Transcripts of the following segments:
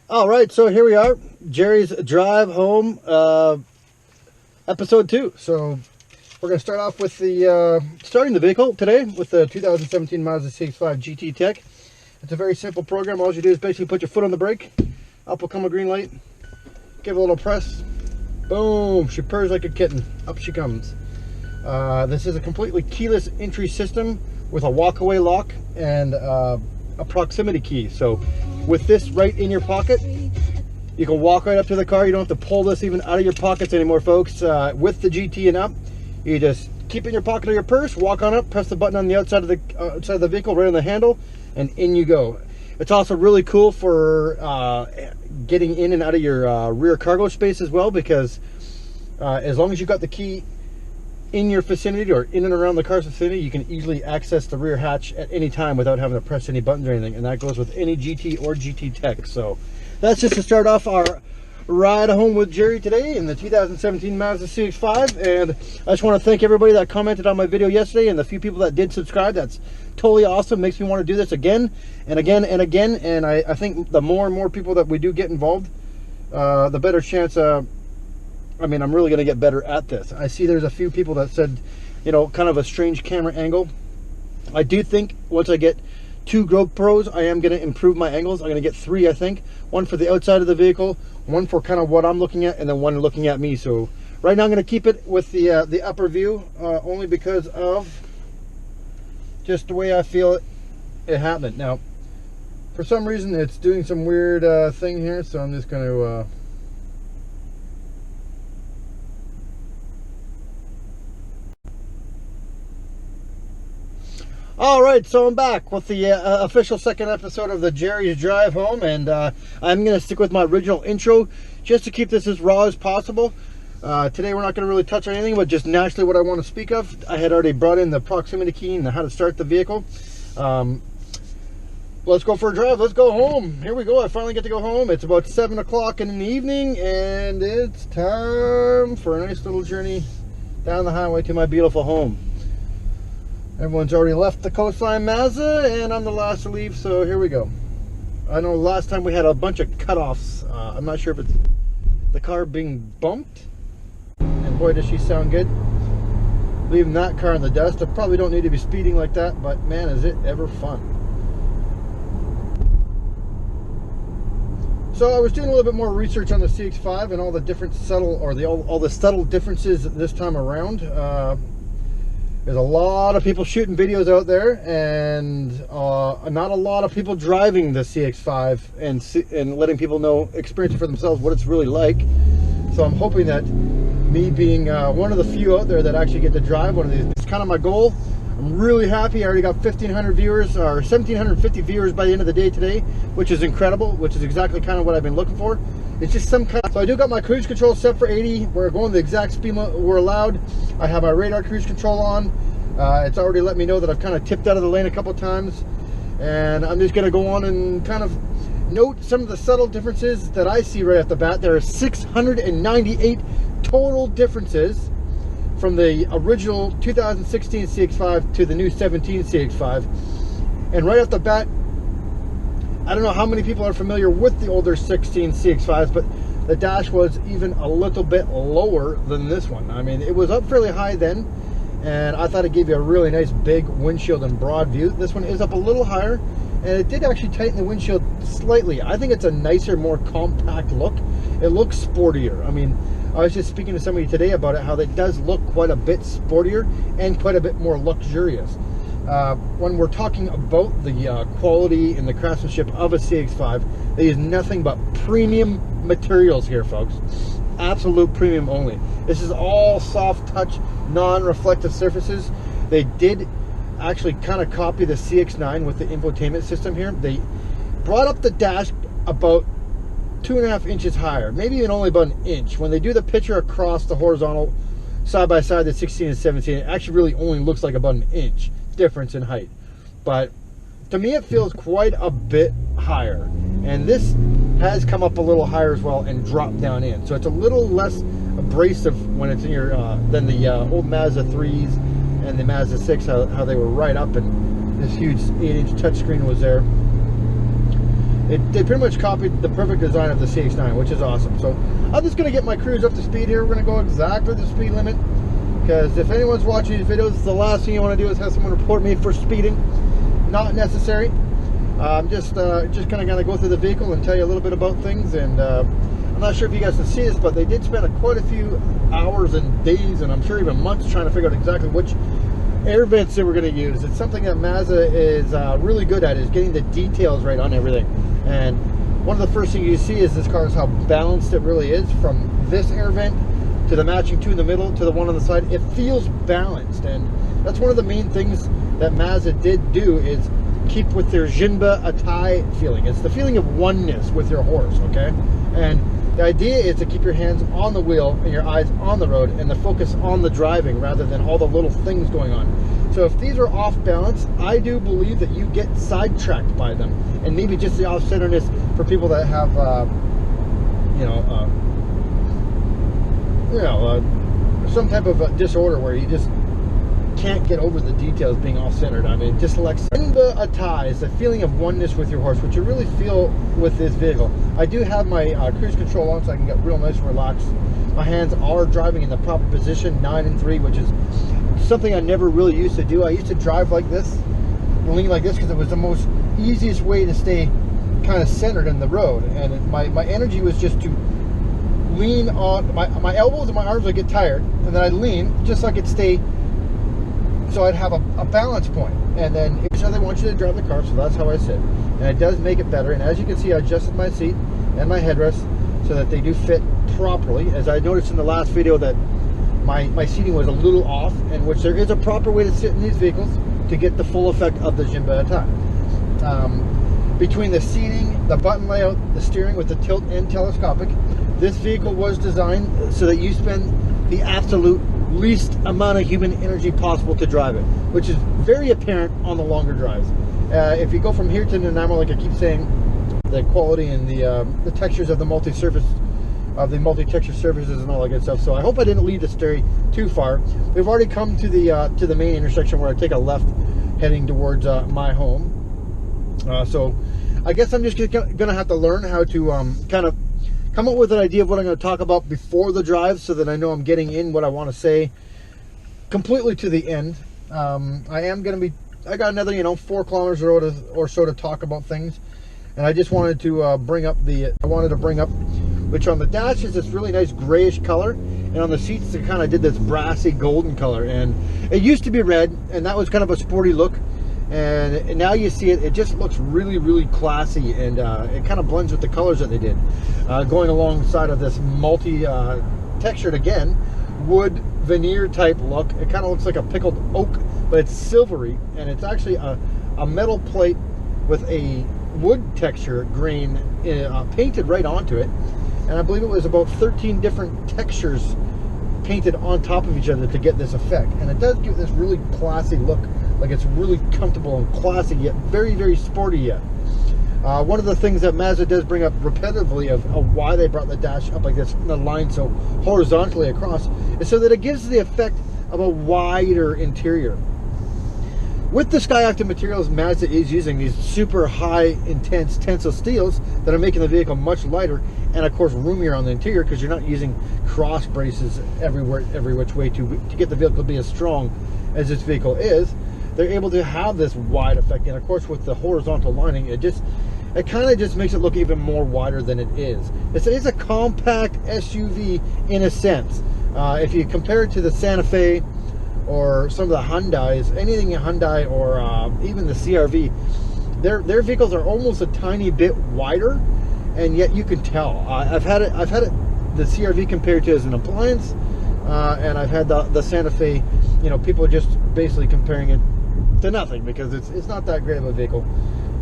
All right, so here we are, Jerry's drive home, episode 2. So we're going to start off with the starting the vehicle today with the 2017 Mazda CX5 GT Tech. It's a very simple program. All you do is basically put your foot on the brake, up will come a green light, give it a little press, boom, she purrs like a kitten, up she comes. This is a completely keyless entry system with a walk-away lock and a proximity key. So with this right in your pocket, you can walk right up to the car. You don't have to pull this even out of your pockets anymore, folks. With the GT and up, you just keep it in your pocket of your purse, walk on up, press the button on the outside of the vehicle, right on the handle, and in you go. It's also really cool for getting in and out of your rear cargo space as well, because as long as you've got the key in your vicinity or in and around the car's vicinity, you can easily access the rear hatch at any time without having to press any buttons or anything, and that goes with any GT or GT Tech. So that's just to start off our ride home with Jerry today in the 2017 Mazda CX5. And I just want to thank everybody that commented on my video yesterday and the few people that did subscribe. That's totally awesome. Makes me want to do this again and again and again. And I think the more and more people that we do get involved, the better chance I'm really going to get better at this. I see there's a few people that said, you know, kind of a strange camera angle. I do think once I get 2 GoPros, I am going to improve my angles. I'm going to get 3, I think. One for the outside of the vehicle, one for kind of what I'm looking at, and then one looking at me. So right now I'm going to keep it with the upper view, only because of just the way I feel it happened. Now, for some reason, it's doing some weird thing here, so I'm just going to... All right, so I'm back with the official second episode of the Jerry's Drive Home, and I'm going to stick with my original intro just to keep this as raw as possible. Today we're not going to really touch on anything, but just naturally what I want to speak of. I had already brought in the proximity key and how to start the vehicle. Let's go for a drive. Let's go home. Here we go. I finally get to go home. It's about 7 o'clock in the evening, and it's time for a nice little journey down the highway to my beautiful home. Everyone's already left the Coastline Mazda, and I'm the last to leave, so here we go. I know last time we had a bunch of cutoffs. I'm not sure if it's the car being bumped, and boy does she sound good. Leaving that car in the dust. I probably don't need to be speeding like that, but man, is it ever fun. So I was doing a little bit more research on the CX5 and all the different subtle, or all the subtle differences this time around. There's a lot of people shooting videos out there, and not a lot of people driving the CX5 and letting people know, experience it for themselves, what it's really like. So I'm hoping that me being one of the few out there that actually get to drive one of these, it's kind of my goal. I'm really happy. I already got 1,500 viewers, or 1,750 viewers by the end of the day today, which is incredible, which is exactly kind of what I've been looking for. It's just some kind of, so I do got my cruise control set for 80. We're going the exact speed we're allowed. I have my radar cruise control on. It's already let me know that I've kind of tipped out of the lane a couple times. And I'm just going to go on and kind of note some of the subtle differences that I see right off the bat. There are 698 total differences from the original 2016 CX5 to the new 17 CX5. And right off the bat, I don't know how many people are familiar with the older 16 CX5s, but the dash was even a little bit lower than this one. I mean, it was up fairly high then, and I thought it gave you a really nice big windshield and broad view. This one is up a little higher, and it did actually tighten the windshield slightly. I think it's a nicer, more compact look. It looks sportier. I mean, I was just speaking to somebody today about it, how it does look quite a bit sportier and quite a bit more luxurious. When we're talking about the quality and the craftsmanship of a CX5, they use nothing but premium materials here, folks. Absolute premium only. This is all soft touch, non-reflective surfaces. They did actually kind of copy the CX9 with the infotainment system here. They brought up the dash about 2.5 inches higher, maybe even only about an inch. When they do the picture across the horizontal side by side, the 16 and 17, it actually really only looks like about an inch difference in height. But to me, it feels quite a bit higher. And this has come up a little higher as well and dropped down in. So it's a little less abrasive when it's in your, than the old Mazda 3s and the Mazda 6, how they were right up and this huge 8-inch touchscreen was there. They pretty much copied the perfect design of the CX9, which is awesome. So I'm just going to get my cruise up to speed here. We're going to go exactly the speed limit, because if anyone's watching these videos, the last thing you want to do is have someone report me for speeding. Not necessary. I'm just kind of going to go through the vehicle and tell you a little bit about things. And I'm not sure if you guys can see this, but they did spend quite a few hours and days, and I'm sure even months, trying to figure out exactly which air vents they were going to use. It's something that Mazda is really good at, is getting the details right on everything. And one of the first things you see is this car is how balanced it really is, from this air vent to the matching two in the middle to the one on the side. It feels balanced, and that's one of the main things that Mazda did do, is keep with their Jinba Atai feeling. It's the feeling of oneness with your horse, okay? And the idea is to keep your hands on the wheel and your eyes on the road, and the focus on the driving rather than all the little things going on. So if these are off balance, I do believe that you get sidetracked by them, and maybe just the off-centeredness for people that have, some type of disorder where you just can't get over the details being off-centered. I mean, just like Jinba Atai is the feeling of oneness with your horse, which you really feel with this vehicle. I do have my cruise control on, so I can get real nice and relaxed. My hands are driving in the proper position, 9 and 3, which is something I never really used to do. I used to drive like this, lean like this, because it was the most easiest way to stay kind of centered in the road. And my energy was just to lean on my elbows and my arms would get tired, and then I'd lean just so I could stay, so I'd have a balance point. And then here's how they want you to drive the car, so that's how I sit. And it does make it better. And as you can see, I adjusted my seat and my headrest so that they do fit properly. As I noticed in the last video that my seating was a little off, in which there is a proper way to sit in these vehicles to get the full effect of the Jinba Atai. Between the seating, the button layout, the steering with the tilt and telescopic, this vehicle was designed so that you spend the absolute least amount of human energy possible to drive it, which is very apparent on the longer drives. If you go from here to Nanaimo, like I keep saying, the quality and the textures of the multi-texture surfaces and all that good stuff. So I hope I didn't lead the story too far. We've already come to the main intersection where I take a left heading towards my home. So I guess I'm just gonna have to learn how to kind of come up with an idea of what I'm going to talk about before the drive, so that I know I'm getting in what I want to say completely to the end. I got another 4 kilometers or so to talk about things, and I just wanted to bring up which on the dash is this really nice grayish color, and on the seats it kind of did this brassy golden color. And it used to be red, and that was kind of a sporty look. And now you see it just looks really, really classy, and it kind of blends with the colors that they did. Going alongside of this multi-textured, again, wood veneer type look. It kind of looks like a pickled oak, but it's silvery, and it's actually a metal plate with a wood texture grain painted right onto it. And I believe it was about 13 different textures painted on top of each other to get this effect. And it does give this really classy look. Like, it's really comfortable and classy, yet very, very sporty yet. One of the things that Mazda does bring up repetitively of why they brought the dash up like this, the line so horizontally across, is so that it gives the effect of a wider interior. With the Skyactiv materials, Mazda is using these super high intense tensile steels that are making the vehicle much lighter, and of course roomier on the interior, because you're not using cross braces every which way to get the vehicle to be as strong as this vehicle is. They're able to have this wide effect, and of course with the horizontal lining, it kind of just makes it look even more wider than it is. It's a compact SUV in a sense. If you compare it to the Santa Fe or some of the Hyundais, anything in Hyundai, or even the CR-V, their vehicles are almost a tiny bit wider, and yet you can tell. I've had it the CR-V compared to as an appliance, and I've had the Santa Fe. People are just basically comparing it to nothing, because it's not that great of a vehicle,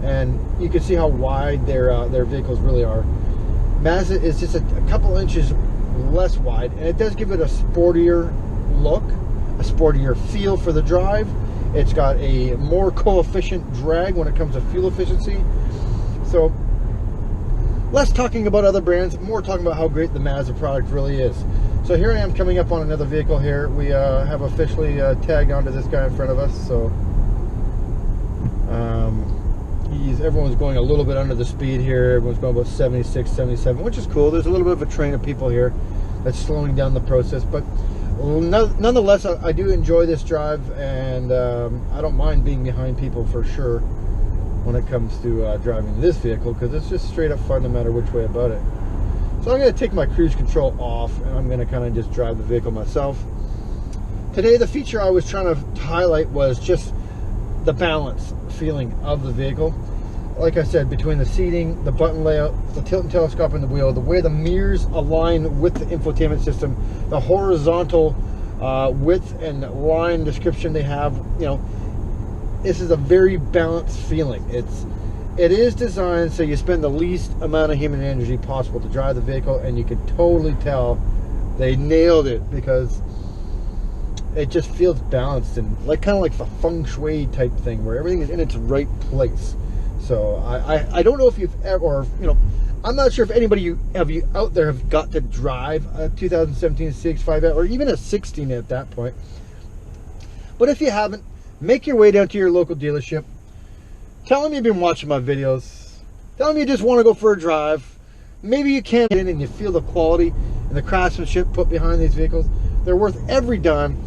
and you can see how wide their vehicles really are. Mazda is just a couple inches less wide, and it does give it a sportier look, a sportier feel for the drive. It's got a more coefficient drag when it comes to fuel efficiency. So less talking about other brands, more talking about how great the Mazda product really is. So here I am coming up on another vehicle here. We have officially tagged onto this guy in front of us. So everyone's going a little bit under the speed here. Everyone's going about 76, 77, which is cool. There's a little bit of a train of people here that's slowing down the process, but nonetheless, I do enjoy this drive, and I don't mind being behind people for sure when it comes to driving this vehicle, because it's just straight up fun no matter which way about it. So I'm going to take my cruise control off, and I'm going to kind of just drive the vehicle myself. Today, the feature I was trying to highlight was just the balance feeling of the vehicle. Like I said, between the seating, the button layout, the tilt and telescope in the wheel, the way the mirrors align with the infotainment system, the horizontal width and line description they have, you know, this is a very balanced feeling. It is designed so you spend the least amount of human energy possible to drive the vehicle, and you can totally tell they nailed it, because it just feels balanced and like kind of like the feng shui type thing where everything is in its right place. So I don't know if you've ever, or, you know, I'm not sure if anybody of you out there have got to drive a 2017 CX5 or even a 16 at that point. But if you haven't, make your way down to your local dealership. Tell them you've been watching my videos. Tell them you just want to go for a drive. Maybe you can get in and you feel the quality and the craftsmanship put behind these vehicles. They're worth every dime.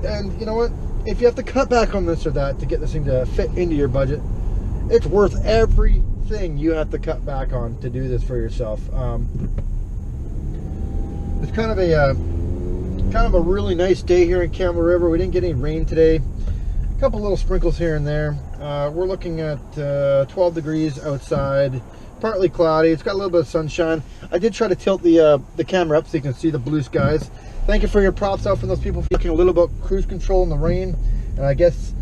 And you know what? If you have to cut back on this or that to get this thing to fit into your budget, it's worth everything you have to cut back on to do this for yourself. It's kind of a really nice day here in Campbell River. We didn't get any rain today. A couple little sprinkles here and there. We're looking at 12 degrees outside, partly cloudy. It's got a little bit of sunshine. I did try to tilt the camera up so you can see the blue skies. Thank you for your props out from those people talking a little about cruise control in the rain. And I guess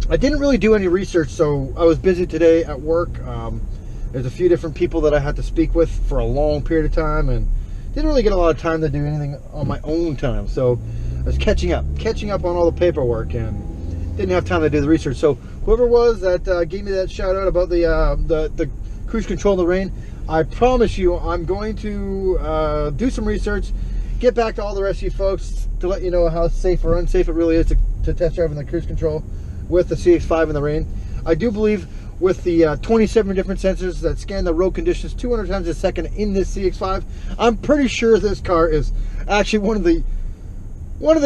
I didn't really do any research, so I was busy today at work. There's a few different people that I had to speak with for a long period of time, and didn't really get a lot of time to do anything on my own time. So I was catching up on all the paperwork and didn't have time to do the research. So whoever was that gave me that shout out about the cruise control in the rain, I promise you I'm going to do some research, get back to all the rest of you folks to let you know how safe or unsafe it really is to test drive in the cruise control with the CX5 in the rain. I do believe with the 27 different sensors that scan the road conditions 200 times a second in this CX5, I'm pretty sure this car is actually one of the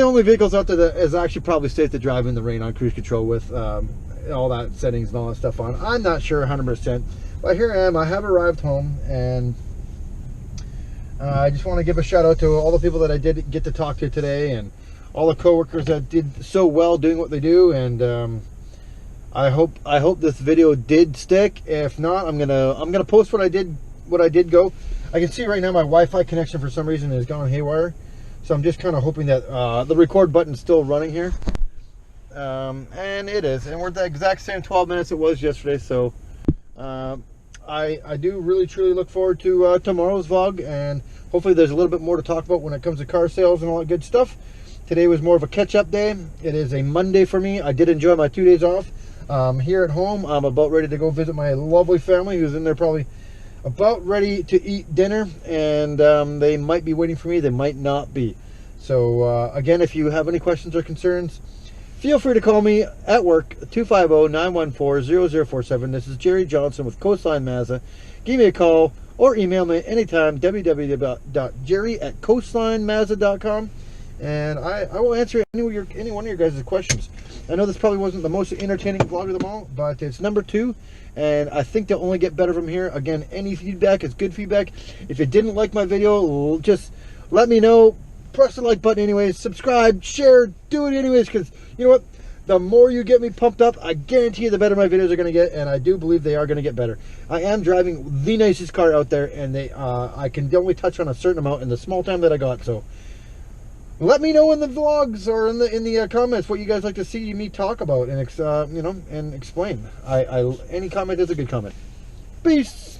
only vehicles out there that is actually probably safe to drive in the rain on cruise control with all that settings and all that stuff on. I'm not sure 100%, but here I am. I have arrived home, and I just want to give a shout out to all the people that I did get to talk to today, and all the coworkers that did so well doing what they do. And I hope this video did stick. If not, I'm gonna post what I did go. I can see right now my Wi-Fi connection for some reason has gone haywire, so I'm just kind of hoping that the record button's still running here, and it is, and we're at the exact same 12 minutes it was yesterday. So I do really truly look forward to tomorrow's vlog, and hopefully there's a little bit more to talk about when it comes to car sales and all that good stuff. Today was more of a catch-up day. It is a Monday for me. I did enjoy my 2 days off. Here at home, I'm about ready to go visit my lovely family, who's in there probably about ready to eat dinner, and they might be waiting for me, they might not be. So again, if you have any questions or concerns, feel free to call me at work, 250-914-0047. This is Jerry Johnson with Coastline Mazda. Give me a call or email me anytime, www.jerry@coastlinemazda.com, and I will answer any one of your guys' questions. I know this probably wasn't the most entertaining vlog of them all, but it's number 2, and I think they'll only get better from here. Again, any feedback is good feedback. If you didn't like my video, just let me know. Press the like button anyways, subscribe, share, do it anyways, because you know what? The more you get me pumped up, I guarantee you the better my videos are going to get, and I do believe they are going to get better. I am driving the nicest car out there, and I can only touch on a certain amount in the small time that I got. So let me know in the vlogs or in the comments what you guys like to see me talk about and and explain. Any comment is a good comment. Peace.